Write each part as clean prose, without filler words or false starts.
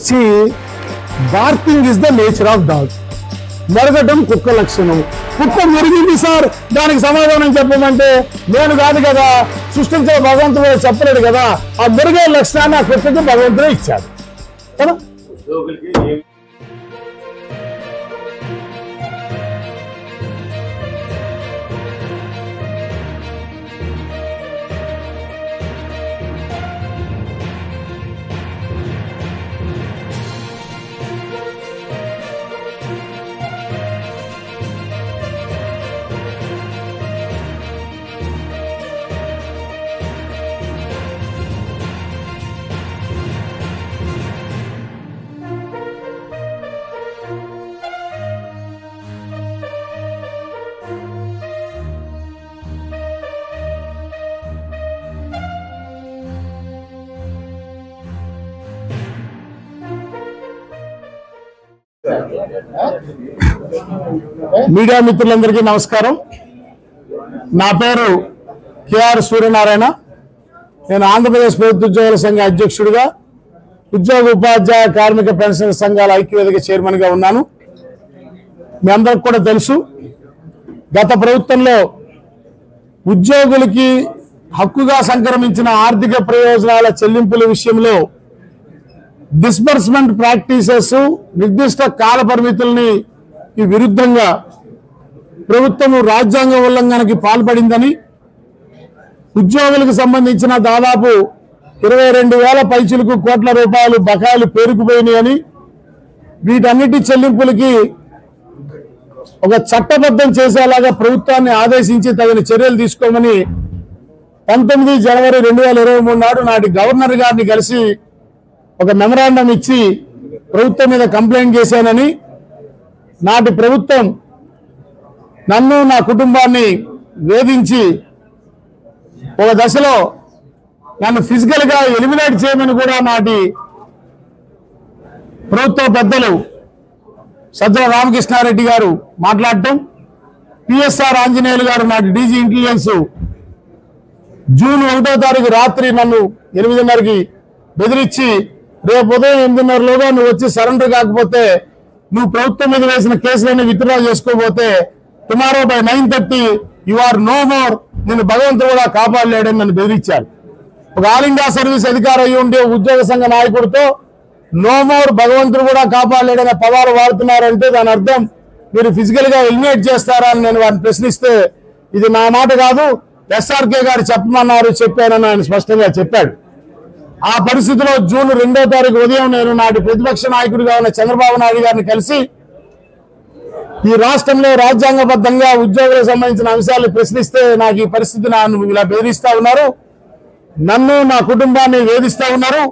See, barking is the nature of dog. మెరగటం కుక్క లక్షణం. కుక్క మెరిగింది సార్, దానికి సమాధానం చెప్పమంటే నేను కాదు కదా, సృష్టించే భగవంతుడు చెప్పలేడు కదా. ఆ మెరుగే లక్షణాన్ని ఆ కుక్కకి భగవంతుడే ఇచ్చాడు కదా. మీడియా మిత్రులందరికీ నమస్కారం. నా పేరు కేఆర్ సూర్యనారాయణ. నేను ఆంధ్రప్రదేశ్ ప్రభుత్వ ఉద్యోగుల సంఘ అధ్యక్షుడిగా, ఉద్యోగ ఉపాధ్యాయ కార్మిక పెన్షన్ సంఘాల ఐక్యవేదిక చైర్మన్గా ఉన్నాను. మీ అందరికి కూడా తెలుసు, గత ప్రభుత్వంలో ఉద్యోగులకి హక్కుగా సంక్రమించిన ఆర్థిక ప్రయోజనాల చెల్లింపుల విషయంలో డిస్బర్స్మెంట్ ప్రాక్టీసెస్, నిర్దిష్ట కాల పరిమితుల్ని విరుద్ధంగా ప్రభుత్వం రాజ్యాంగ ఉల్లంఘనకి పాల్పడిందని, ఉద్యోగులకు సంబంధించిన దాదాపు 22,000 పైచిలకు కోట్ల రూపాయలు బకాయిలు పేరుకుపోయినాయని, వీటన్నిటి చెల్లింపులకి ఒక చట్టబద్ధం చేసేలాగా ప్రభుత్వాన్ని ఆదేశించి తగిన చర్యలు తీసుకోమని 19 జనవరి 2023 నాడు నాటి గవర్నర్ గారిని కలిసి ఒక మెమరాండం ఇచ్చి ప్రభుత్వం మీద కంప్లైంట్ చేశానని, నాటి ప్రభుత్వం నన్ను నా కుటుంబాన్ని వేధించి ఒక దశలో నన్ను ఫిజికల్ గా ఎలిమినేట్ చేయమని కూడా నాటి ప్రభుత్వ పెద్దలు సజ్జల రామకృష్ణారెడ్డి గారు మాట్లాడటం, పిఎస్ఆర్ ఆంజనేయులు గారు నాటి డీజీ ఇంటెలిజెన్స్ జూన్ 1వ తారీఖు రాత్రి నన్ను 8:30కి బెదిరించి, రేపు ఉదయం 8:30లోగా నువ్వు వచ్చి సరెండర్ కాకపోతే, నువ్వు ప్రభుత్వం మీద వేసిన కేసులన్నీ విత్డ్రా చేసుకోబోతే tomorrow by 9:30 you are no more, నేను భగవంతుడు కూడా కాపాడలేడని నన్ను బెదిరించారు. ఒక ఆల్ ఇండియా సర్వీస్ అధికారి అయ్యి ఉండే ఉద్యోగ సంఘ నాయకుడితో నో మోర్, భగవంతుడు కూడా కాపాడలేడనే పదాలు వాడుతున్నారంటే దాని అర్థం మీరు ఫిజికల్ గా ఎలిమినేట్ చేస్తారా అని నేను వారిని ప్రశ్నిస్తే, ఇది నా మాట కాదు, ఎస్ఆర్కే గారు చెప్పమన్నారు, చెప్పానని ఆయన స్పష్టంగా చెప్పాడు. ఆ పరిస్థితిలో జూన్ 2వ తారీఖు ఉదయం నేను నాటి ప్రతిపక్ష నాయకుడిగా ఉన్న చంద్రబాబు నాయుడు గారిని కలిసి, ఈ రాష్ట్రంలో రాజ్యాంగబద్ధంగా ఉద్యోగులకు సంబంధించిన అంశాలను ప్రశ్నిస్తే నాకు ఈ పరిస్థితి నన్ను ఇలా బెదిరిస్తా ఉన్నారు, నన్ను నా కుటుంబాన్ని వేధిస్తా ఉన్నారు,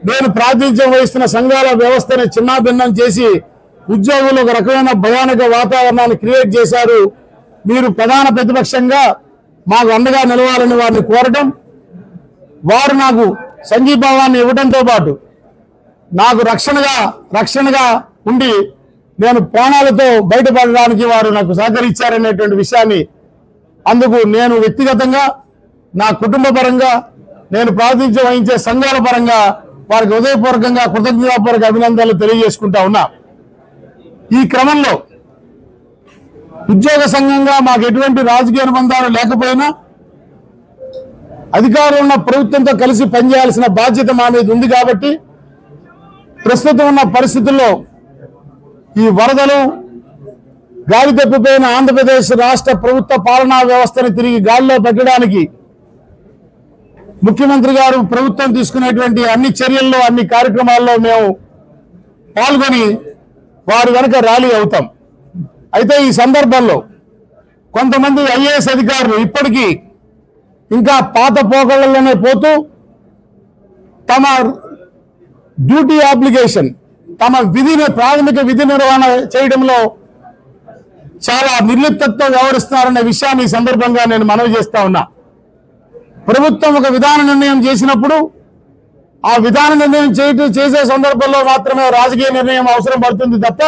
నేను ప్రాతినిధ్యం వహిస్తున్న సంఘాల వ్యవస్థని చిన్నాభిన్నం చేసి ఉద్యోగులు ఒక రకమైన భయానక వాతావరణాన్ని క్రియేట్ చేశారు, మీరు ప్రధాన ప్రతిపక్షంగా మాకు అండగా నిలవాలని వారిని కోరటం, వారు నాకు సంఘీభావాన్ని ఇవ్వడంతో పాటు నాకు రక్షణగా ఉండి నేను ప్రాణాలతో బయటపడడానికి వారు నాకు సహకరించారనేటువంటి విషయాన్ని, అందుకు నేను వ్యక్తిగతంగా, నా కుటుంబ పరంగా, నేను ప్రాతినిధ్యం వహించే సంఘాల పరంగా వారికి హృదయపూర్వకంగా కృతజ్ఞతాపూర్వక అభినందనలు తెలియజేసుకుంటా ఉన్నా. ఈ క్రమంలో ఉద్యోగ సంఘంగా మాకు ఎటువంటి రాజకీయ అనుబంధాలు లేకపోయినా అధికారంలో ఉన్న ప్రభుత్వంతో కలిసి పనిచేయాల్సిన బాధ్యత మా మీద ఉంది కాబట్టి, ప్రస్తుతం ఉన్న పరిస్థితుల్లో ఈ వరదలు, గాలి తప్పిపోయిన ఆంధ్రప్రదేశ్ రాష్ట్ర ప్రభుత్వ పాలనా వ్యవస్థను తిరిగి గాలిలో పెట్టడానికి ముఖ్యమంత్రి గారు ప్రభుత్వం తీసుకునేటువంటి అన్ని చర్యల్లో, అన్ని కార్యక్రమాల్లో మేము పాల్గొని వారి వెనుక ర్యాలీ అవుతాం. అయితే ఈ సందర్భంలో కొంతమంది ఐఏఎస్ అధికారులు ఇప్పటికీ ఇంకా పాత పోకళ్ళలోనే పోతూ తమ డ్యూటీ అప్లికేషన్, తమ ప్రాథమిక విధి నిర్వహణ చేయడంలో చాలా నిర్లిప్తతో వ్యవహరిస్తున్నారనే విషయాన్ని ఈ సందర్భంగా నేను మనవి చేస్తా ఉన్నా. ప్రభుత్వం ఒక విధాన నిర్ణయం చేసినప్పుడు ఆ విధాన నిర్ణయం చేసే సందర్భంలో మాత్రమే రాజకీయ నిర్ణయం అవసరం పడుతుంది తప్ప,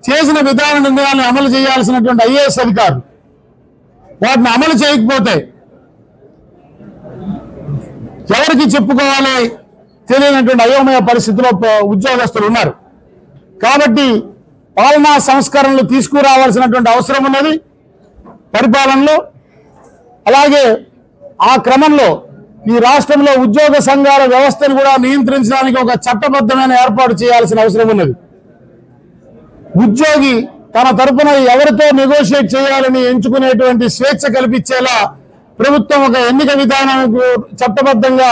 చేసిన విధాన నిర్ణయాన్ని అమలు చేయాల్సినటువంటి ఐఏఎస్ అధికారులు వాటిని అమలు చేయకపోతే ఎవరికి చెప్పుకోవాలి, తెలియనటువంటి అయోమయ పరిస్థితిలో ఉద్యోగస్తులు ఉన్నారు. కాబట్టి పాలనా సంస్కరణలు తీసుకురావాల్సినటువంటి అవసరం ఉన్నది పరిపాలనలో. అలాగే ఆ క్రమంలో ఈ రాష్ట్రంలో ఉద్యోగ సంఘాల వ్యవస్థను కూడా నియంత్రించడానికి ఒక చట్టబద్ధమైన ఏర్పాటు చేయాల్సిన అవసరం ఉన్నది. ఉద్యోగి తన తరపున ఎవరితో నెగోషియేట్ చేయాలని ఎంచుకునేటువంటి స్వేచ్ఛ కల్పించేలా ప్రభుత్వం ఒక ఎన్నిక విధానానికి చట్టబద్ధంగా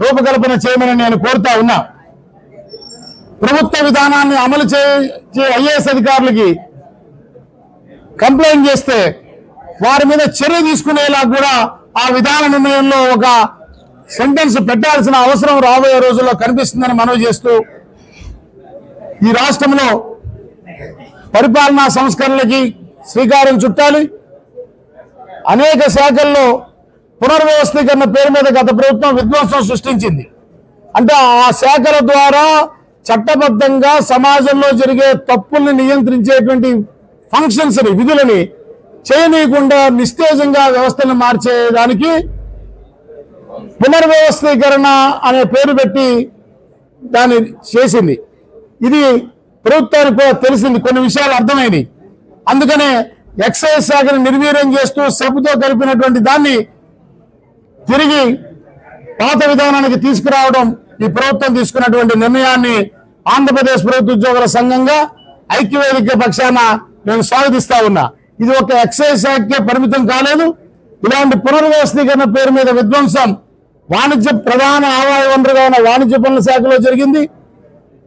రూపకల్పన చేయమని నేను కోరుతా ఉన్నా. ప్రభుత్వ విధానాన్ని అమలు చేసే ఐఏఎస్ అధికారులకి కంప్లైంట్ చేస్తే వారి మీద చర్య తీసుకునేలా కూడా ఆ విధాన నిర్ణయంలో ఒక సెంటెన్స్ పెట్టాల్సిన అవసరం రాబోయే రోజుల్లో కనిపిస్తుందని మనవి చేస్తూ, ఈ రాష్ట్రంలో పరిపాలనా సంస్కరణలకి శ్రీకారం చుట్టాలి. అనేక శాఖల్లో పునర్వ్యవస్థీకరణ పేరు మీద గత ప్రభుత్వం విధ్వంసం సృష్టించింది. అంటే ఆ శాఖల ద్వారా చట్టబద్ధంగా సమాజంలో జరిగే తప్పుల్ని నియంత్రించేటువంటి ఫంక్షన్స్ ని, విధులని చేయనీయకుండా నిస్తేజంగా వ్యవస్థను మార్చేదానికి పునర్వ్యవస్థీకరణ అనే పేరు పెట్టి దాన్ని చేసింది. ఇది ప్రభుత్వానికి కూడా తెలిసింది, కొన్ని విషయాలు అర్థమైంది. అందుకనే ఎక్సైజ్ శాఖను నిర్వీర్యం చేస్తూ సభతో కలిపినటువంటి దాన్ని తిరిగి పాత విధానానికి తీసుకురావడం ఈ ప్రభుత్వం తీసుకున్నటువంటి నిర్ణయాన్ని ఆంధ్రప్రదేశ్ ప్రభుత్వ ఉద్యోగుల సంఘంగా ఐక్యవేదిక పక్షాన నేను స్వాగతిస్తా ఉన్నా. ఇది ఒక ఎక్సైజ్ శాఖకే పరిమితం కాలేదు. ఇలాంటి పునర్వ్యవస్థీకరణ పేరు మీద విధ్వంసం వాణిజ్య ప్రధాన ఆదాయ వనరుగా ఉన్న వాణిజ్య పనుల శాఖలో జరిగింది.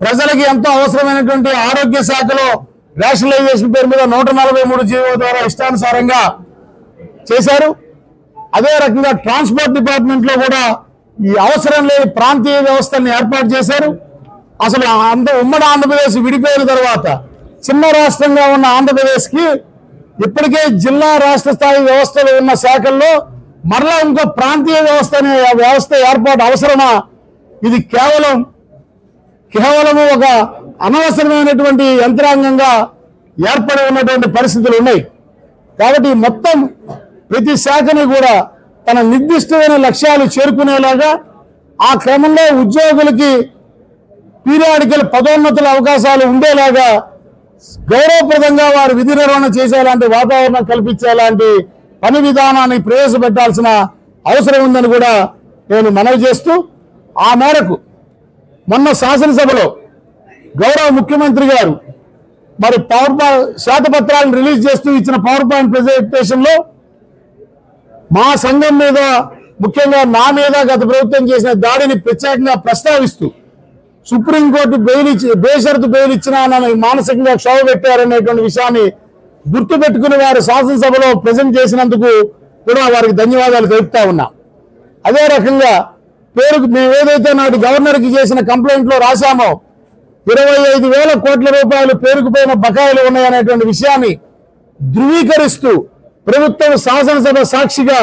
ప్రజలకి ఎంతో అవసరమైనటువంటి ఆరోగ్య శాఖలో రేషనలైజేషన్ పేరు మీద 143 జీవో ద్వారా ఇష్టానుసారంగా చేశారు. అదే రకంగా ట్రాన్స్పోర్ట్ డిపార్ట్మెంట్ లో కూడా ఈ అవసరం లేని ప్రాంతీయ వ్యవస్థని ఏర్పాటు చేశారు. అసలు ఉమ్మడి ఆంధ్రప్రదేశ్ విడిపోయిన తర్వాత చిన్న రాష్ట్రంగా ఉన్న ఆంధ్రప్రదేశ్ కి ఇప్పటికే జిల్లా రాష్ట్ర స్థాయి వ్యవస్థలు ఉన్న శాఖల్లో మరలా ఇంకో ప్రాంతీయ వ్యవస్థ ఏర్పాటు అవసరమా? ఇది కేవలం ఒక అనవసరమైనటువంటి యంత్రాంగంగా ఏర్పడి ఉన్నటువంటి పరిస్థితులు ఉన్నాయి. కాబట్టి మొత్తం ప్రతి శాఖని కూడా తన నిర్దిష్టమైన లక్ష్యాలు చేరుకునేలాగా, ఆ క్రమంలో ఉద్యోగులకి పీరియాడికల్ పదోన్నతుల అవకాశాలు ఉండేలాగా గౌరవప్రదంగా వారు విధి నిర్వహణ చేసేలాంటి వాతావరణం కల్పించేలాంటి పని విధానాన్ని ప్రవేశపెట్టాల్సిన అవసరం ఉందని కూడా నేను మనవి చేస్తూ, ఆ మేరకు మొన్న శాసనసభలో గౌరవ ముఖ్యమంత్రి గారు మరి శ్వేతపత్రాలను రిలీజ్ చేస్తూ ఇచ్చిన పవర్ పాయింట్ ప్రెజెంటేషన్ లో మా సంఘం మీద, ముఖ్యంగా నా మీద గత ప్రభుత్వం చేసిన దాడిని ప్రత్యేకంగా ప్రస్తావిస్తూ సుప్రీంకోర్టు బేషరతు బెయిల్ ఇచ్చినా నన్ను మానసికంగా క్షోభ పెట్టారనేటువంటి విషయాన్ని గుర్తుపెట్టుకుని వారు శాసనసభలో ప్రజెంట్ చేసినందుకు కూడా వారికి ధన్యవాదాలు తెలుపుతా ఉన్నా. అదే రకంగా మేము ఏదైతే నాటి గవర్నర్కి చేసిన కంప్లైంట్ లో రాశామో 25,000 కోట్ల రూపాయలు పేరుకుపోయిన బకాయిలు ఉన్నాయనేటువంటి విషయాన్ని ధృవీకరిస్తూ ప్రభుత్వం శాసనసభ సాక్షిగా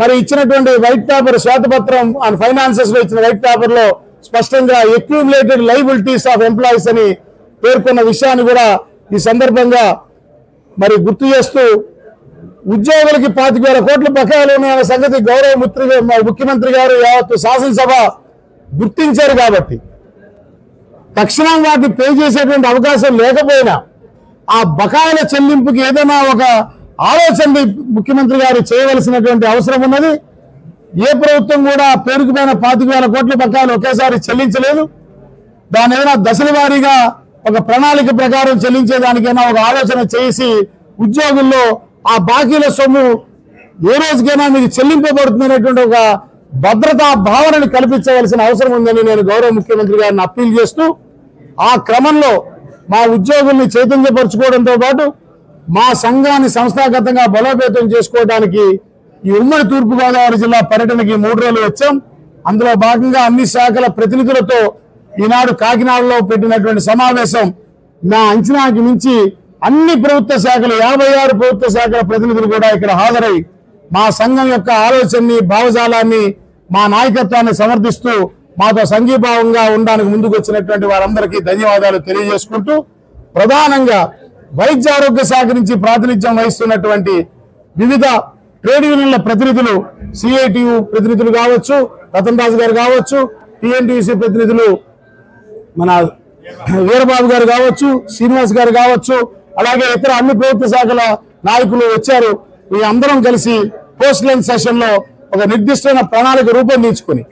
మరి ఇచ్చినటువంటి వైట్ పేపర్, శ్వేతపత్రం అండ్ ఫైనాన్సెస్ లో ఇచ్చిన వైట్ పేపర్ లో స్పష్టంగా అక్యూములేటెడ్ లయబిలిటీస్ ఆఫ్ ఎంప్లాయీస్ అని పేర్కొన్న విషయాన్ని కూడా ఈ సందర్భంగా మరి గుర్తు చేస్తూ, ఉద్యోగులకి 25,000 కోట్ల బకాయిలు ఉన్నాయనే సంగతి గౌరవ ముఖ్యమంత్రి గారు యావత్తు శాసనసభ గుర్తించారు. కాబట్టి తక్షణం వాటిని పే చేసేటువంటి అవకాశం లేకపోయినా ఆ బకాయిల చెల్లింపుకి ఏదైనా ఒక ఆలోచన ముఖ్యమంత్రి గారు చేయవలసినటువంటి అవసరం ఉన్నది. ఏ ప్రభుత్వం కూడా పేరుకుపోయిన 25,000 కోట్ల బకాయిలు ఒకేసారి చెల్లించలేదు. దాని ఏదైనా దశల వారీగా ఒక ప్రణాళిక ప్రకారం చెల్లించేదానికైనా ఒక ఆలోచన చేసి ఉద్యోగుల్లో ఆ బాకీల సొమ్ము ఏ రోజుకైనా మీకు చెల్లింపబడుతుందనేటువంటి ఒక భద్రతా భావనని కల్పించవలసిన అవసరం ఉందని నేను గౌరవ ముఖ్యమంత్రి గారిని అప్పీల్ చేస్తూ, ఆ క్రమంలో మా ఉద్యోగుల్ని చైతన్యపరచుకోవడంతో పాటు మా సంఘాన్ని సంస్థాగతంగా బలోపేతం చేసుకోవడానికి ఈ ఉమ్మడి తూర్పుగోదావరి జిల్లా పర్యటనకి 3 రోజులు వచ్చాం. అందులో భాగంగా అన్ని శాఖల ప్రతినిధులతో ఈనాడు కాకినాడలో పెట్టినటువంటి సమావేశం నా అంచనాకి మించి అన్ని ప్రభుత్వ శాఖలు 56 ప్రభుత్వ శాఖల ప్రతినిధులు కూడా ఇక్కడ హాజరై మా సంఘం యొక్క ఆలోచనని, భావజాలాన్ని, మా నాయకత్వాన్ని సమర్థిస్తూ మాతో సంఘీభావంగా ఉండడానికి ముందుకు వచ్చినటువంటి వారందరికీ ధన్యవాదాలు తెలియజేసుకుంటూ, ప్రధానంగా వైద్య ఆరోగ్య శాఖ నుంచి ప్రాతినిధ్యం వహిస్తున్నటువంటి వివిధ ట్రేడ్ యూనియన్ల ప్రతినిధులు, సిఐటియు ప్రతినిధులు కావచ్చు, రతన్ రాజు గారు కావచ్చు, టీఎన్టీసీ ప్రతినిధులు మన వీరబాబు గారు కావచ్చు, శ్రీనివాస్ గారు కావచ్చు, అలాగే ఇతర అన్ని ప్రభుత్వ శాఖల నాయకులు వచ్చారు. ఈ అందరం కలిసి పోస్ట్ లైన్ సెషన్ లో ఒక నిర్దిష్టమైన ప్రణాళిక రూపొందించుకుని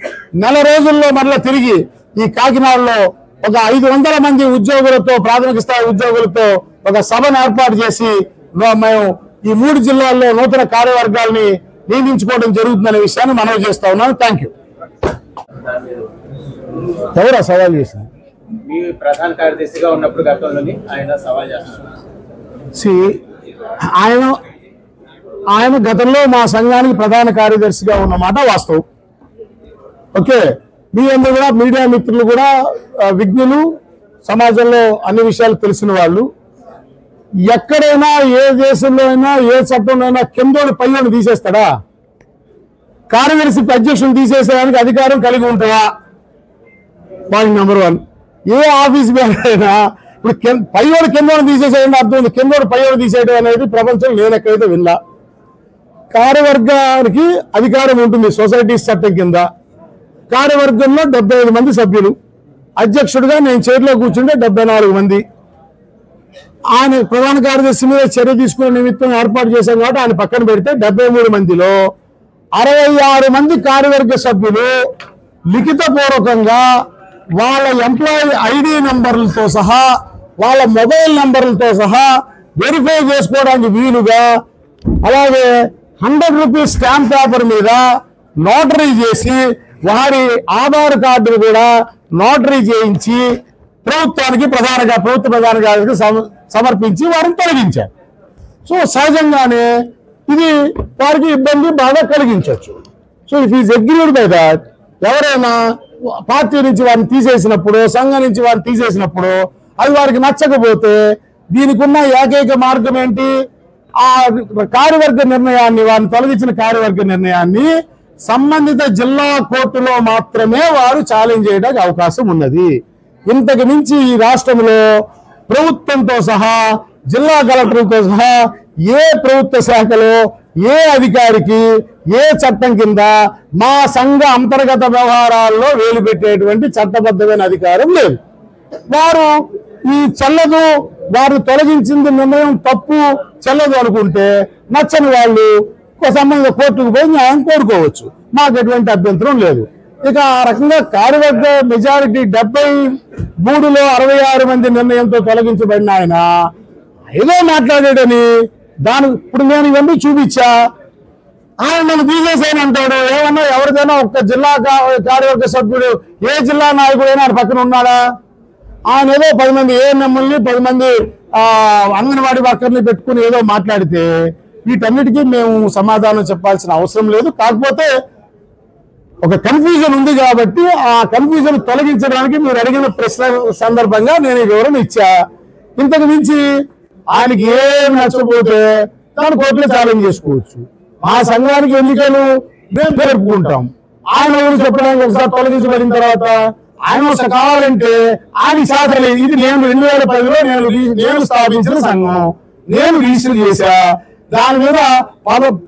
నెల రోజుల్లో మరలా తిరిగి ఈ కాకినాడలో ఒక 500 మంది ఉద్యోగులతో, ప్రాథమిక స్థాయి ఉద్యోగులతో ఒక సభను ఏర్పాటు చేసి మేము ఈ 3 జిల్లాల్లో నూతన కార్యవర్గాల్ని నియమించుకోవడం జరుగుతుందనే విషయాన్ని మనవి చేస్తా ఉన్నాను. Thank you. ఎవరా సవాల్ చేసింది? మీ ప్రధాన కార్యదర్శిగా ఉన్నప్పుడు గతంలోని ఆయన సవాల్ చేస్తున్నారు. ఆయన గతంలో మా సంఘానికి ప్రధాన కార్యదర్శిగా ఉన్నమాట వాస్తవం. ఓకే, మీ అందరూ కూడా మీడియా మిత్రులు కూడా విజ్ఞులు, సమాజంలో అన్ని విషయాలు తెలిసిన వాళ్ళు. ఎక్కడైనా ఏ దేశంలో అయినా ఏ చట్టంలో అయినా కిందోడు పైన తీసేస్తాడా? కార్యదర్శి అధ్యక్షులు తీసేసేదానికి అధికారం కలిగి ఉంటాయా? Point number 1. ఏ ఆఫీస్ అయినా ఇప్పుడు పైవాడు కిందోడు తీసేసేయండి అర్థం ఉంది. కిందోడు పైవాడు తీసేయడం అనేది ప్రపంచం నేనెక్కడైతే విన్నా. కార్యవర్గానికి అధికారం ఉంటుంది సొసైటీస్ చట్టం కింద. కార్యవర్గంలో 75 మంది సభ్యులు. అధ్యక్షుడిగా నేను చైర్లో కూర్చుంటే 74 మంది. ఆయన ప్రధాన కార్యదర్శి మీద చర్య తీసుకునే నిమిత్తం ఏర్పాటు చేశాం కాబట్టి ఆయన పక్కన పెడితే 73 మందిలో 66 మంది కార్యవర్గ సభ్యులు లిఖితపూర్వకంగా వాళ్ళ ఎంప్లాయీ ఐడి నంబర్లతో సహా, వాళ్ళ మొబైల్ నంబర్లతో సహా వెరిఫై చేసుకోవడానికి వీలుగా, అలాగే 100 రూపీస్ స్టాంప్ పేపర్ మీద నోటరీ చేసి వారి ఆధార్ కార్డును కూడా నోటరీ చేయించి ప్రభుత్వ ప్రధాన కార్యదర్శికి సమర్పించి వారిని తొలగించారు. సో సహజంగానే ఇది వారికి ఇబ్బంది బాగా కలిగించవచ్చు. So if is agreed by that, ఎవరైనా పార్టీ నుంచి వారిని తీసేసినప్పుడు, సంఘం నుంచి వారిని తీసేసినప్పుడు అది వారికి నచ్చకపోతే దీనికి ఉన్న ఏకైక మార్గం ఏంటి? ఆ కార్యవర్గ నిర్ణయాన్ని, వారిని తొలగించిన కార్యవర్గ నిర్ణయాన్ని సంబంధిత జిల్లా కోర్టులో మాత్రమే వారు ఛాలెంజ్ చేయడానికి అవకాశం ఉన్నది. ఇంతకు మించి ఈ రాష్ట్రంలో ప్రభుత్వంతో సహా, జిల్లా కలెక్టర్లతో సహా ఏ ప్రభుత్వ శాఖలో ఏ అధికారికి ఏ చట్టం కింద మా సంఘ అంతర్గత వ్యవహారాల్లో వేలు పెట్టేటువంటి చట్టబద్ధమైన అధికారం లేదు. వారు ఈ చెల్లదు, వారు తొలగించింది నిర్ణయం తప్పు, చెల్లదు అనుకుంటే నచ్చని వాళ్ళు సంబంధిత కోర్టుకు పోయి న్యాయం కోరుకోవచ్చు. మాకు ఎటువంటి అభ్యంతరం లేదు. ఇక ఆ రకంగా కార్యవర్గ మెజారిటీ 73లో 66 మంది నిర్ణయంతో తొలగించబడిన ఆయన ఏదో మాట్లాడాడని ఇప్పుడు నేను ఇవన్నీ చూపించా, ఆయన నన్ను తీసేసాను అంటాడు. ఏమన్నా ఎవరికైనా ఒక్క జిల్లా కార్యవర్గ సభ్యుడు, ఏ జిల్లా నాయకుడైనా ఆయన పక్కన ఉన్నాడా? ఆయన ఏదో 10 మంది ఏఎన్ఎంఎల్ని, 10 మంది అంగన్వాడీ వర్కర్ని పెట్టుకుని ఏదో మాట్లాడితే వీటన్నిటికీ మేము సమాధానం చెప్పాల్సిన అవసరం లేదు. కాకపోతే ఒక కన్ఫ్యూజన్ ఉంది కాబట్టి ఆ కన్ఫ్యూజన్ తొలగించడానికి మీరు అడిగిన ప్రశ్న సందర్భంగా నేను ఈ వివరణ ఇచ్చా. ఇంతకు మించి ఆయనకి ఏం నచ్చకపోతే దాన్ని కోర్టులో ఛాలెంజ్ చేసుకోవచ్చు. మా సంఘానికి ఎన్నికలు మేము జరుపుకుంటాం. ఆయన ఎవరు చెప్పడానికి ఒకసారి తొలగించబడిన తర్వాత ఆయన కావాలంటే ఆయన శాతం ఇది నేను 2010లో నేను స్థాపించిన సంఘం, నేను రిజిస్టర్ చేశా. దాని మీద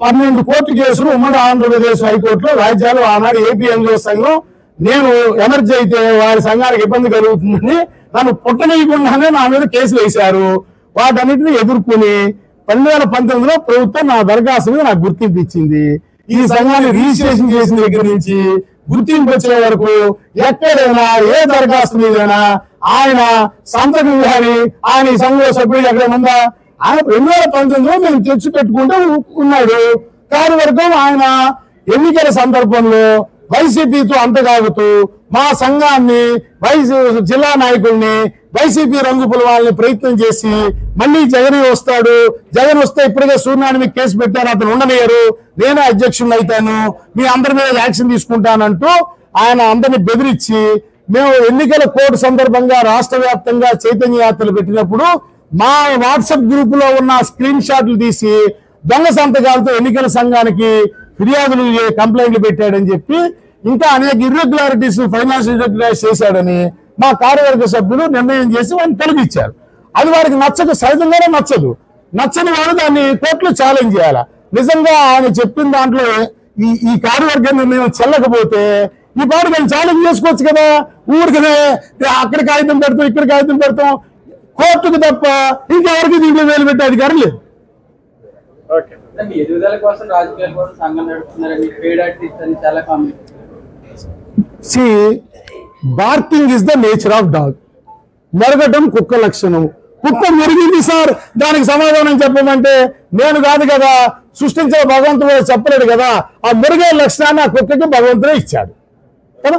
12 కోర్టు కేసులు ఉమ్మడి ఆంధ్రప్రదేశ్ హైకోర్టులో రాజ్యాలు ఆనాడు ఏపీ ఎన్జిఓ సంఘం, నేను ఎమర్జీ అయితే వారి సంఘానికి ఇబ్బంది కలుగుతుందని నన్ను పుట్టనీయకుండానే నా మీద కేసులు వేశారు. వాటన్నిటిని ఎదుర్కొని 2019లో ప్రభుత్వం నా దరఖాస్తు మీద నాకు గుర్తింపు ఇచ్చింది. ఈ సంఘాన్ని రిజిస్ట్రేషన్ చేసిన దగ్గర నుంచి గుర్తింపు వచ్చే వరకు ఎక్కడైనా ఏ దరఖాస్తు మీదైనా ఆయన సంతకం కానీ ఆయన ఈ సంఘంలో సభ్యుడు ఎక్కడేముందా? ఆయన 2019లో మేము తెచ్చి పెట్టుకుంటూ ఉన్నాడు. కార్యవర్గం ఆయన ఎన్నికల సందర్భంలో వైసీపీతో అంతగాగుతూ మా సంఘాన్ని, జిల్లా నాయకుల్ని వైసీపీ రంగు పులవాలని ప్రయత్నం చేసి మళ్ళీ జగన్ వస్తాడు, జగన్ వస్తే ఇప్పటికే సూర్యనారాయణ మీకు కేసు పెట్టారు, అతను ఉండలేరు, నేనే అధ్యక్షుడిని అయితాను, మీ అందరి మీద యాక్షన్ తీసుకుంటానంటూ ఆయన అందరినీ బెదిరించి మేము ఎన్నికల కోడ్ సందర్భంగా రాష్ట్ర వ్యాప్తంగా చైతన్య యాత్రలు పెట్టినప్పుడు మా వాట్సాప్ గ్రూప్ లో ఉన్న స్క్రీన్ షాట్లు తీసి దొంగ సంతకాలతో ఎన్నికల సంఘానికి ఫిర్యాదులు, కంప్లైంట్లు పెట్టాడని చెప్పి ఇంకా అనేక ఇర్రెగ్యులారిటీస్, ఫైనాన్షియల్ ఇర్రెగ్యులారిటీస్ చేశాడని మా కార్యవర్గ సభ్యులు నిర్ణయం చేసి వారిని తొలగించారు. అది వారికి నచ్చక సహజంగానే నచ్చదు. నచ్చని వారు దాన్ని కోర్టులో ఛాలెంజ్ చేయాలి. నిజంగా ఆయన చెప్పిన దాంట్లో ఈ కార్యవర్గ నిర్ణయం చెల్లకపోతే ఈ పాట మేము ఛాలెంజ్ చేసుకోవచ్చు కదా. ఊరికనే అక్కడ కాగితం పెడతాం, ఇక్కడ కాగితం పెడతాం, కోర్టుకు తప్ప ఇంకెవరికి దీంట్లో వేలు పెట్టే అధికారం లేదు. మీ ఎదుగుదల కోసం రాజకీయాల కోసం సంఘం నడుపుతున్నారని పేడ్ ఆర్టిస్ట్ అని చాలా comment. Barking is the nature of dog. మెరగటం కుక్క లక్షణం. కుక్క మెరిగింది సార్, దానికి సమాధానం చెప్పమంటే నేను కాదు కదా, సృష్టించిన భగవంతుడు చెప్పలేడు కదా. ఆ మెరుగే లక్షణాన్ని ఆ కుక్కకి భగవంతుడే ఇచ్చాడు కదా.